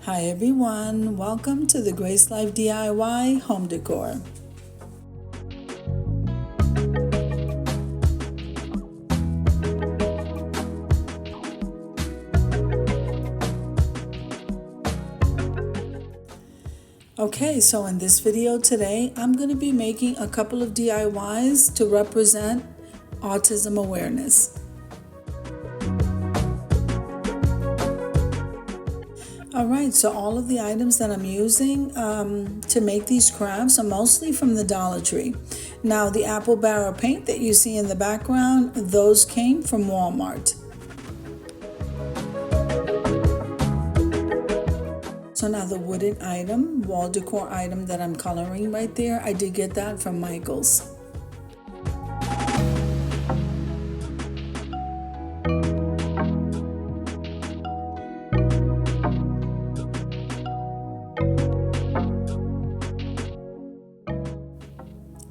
Hi everyone, welcome to the Grace Life DIY Home Decor. Okay, so in this video today, I'm going to be making a couple of DIYs to represent autism awareness. Alright, so all of the items that I'm using to make these crafts are mostly from the Dollar Tree. Now, the apple barrel paint that you see in the background, those came from Walmart. So now the wooden item, wall decor item that I'm coloring right there, I did get that from Michael's.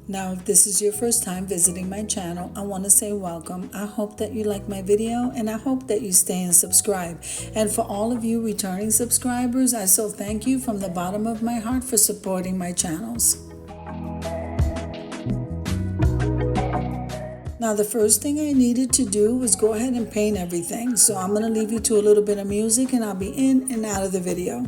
Now, if this is your first time visiting my channel, I want to say welcome. I hope that you like my video and I hope that you stay and subscribe. And for all of you returning subscribers, I so thank you from the bottom of my heart for supporting my channels. Now, the first thing I needed to do was go ahead and paint everything. So I'm going to leave you to a little bit of music and I'll be in and out of the video.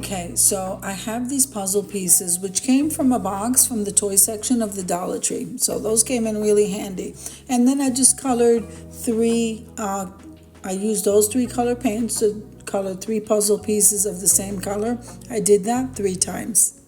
Okay, so I have these puzzle pieces which came from a box from the toy section of the Dollar Tree. So those came in really handy. And then I just colored I used those 3 color paints to color 3 puzzle pieces of the same color. I did that 3 times.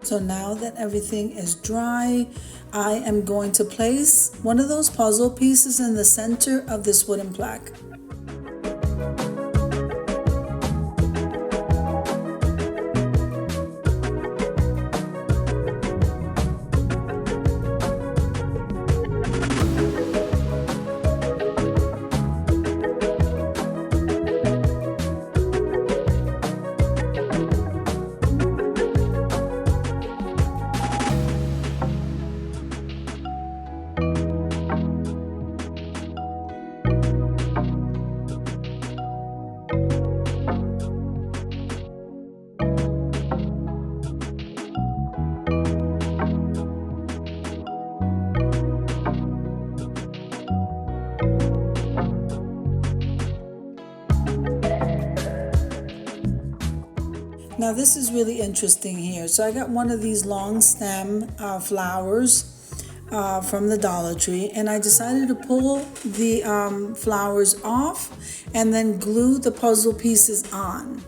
So now that everything is dry, I am going to place one of those puzzle pieces in the center of this wooden plaque. Now this is really interesting here. So I got one of these long stem flowers from the Dollar Tree, and I decided to pull the flowers off and then glue the puzzle pieces on.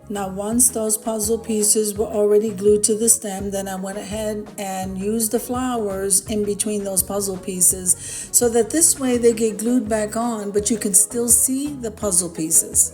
Now once those puzzle pieces were already glued to the stem, then I went ahead and used the flowers in between those puzzle pieces so that this way they get glued back on, but you can still see the puzzle pieces.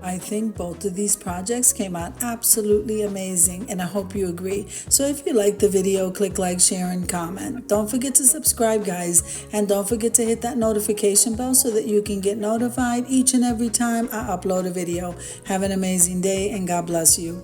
I think both of these projects came out absolutely amazing, and I hope you agree. So if you like the video, click like, share, and comment. Don't forget to subscribe, guys, and don't forget to hit that notification bell so that you can get notified each and every time I upload a video. Have an amazing day, and God bless you.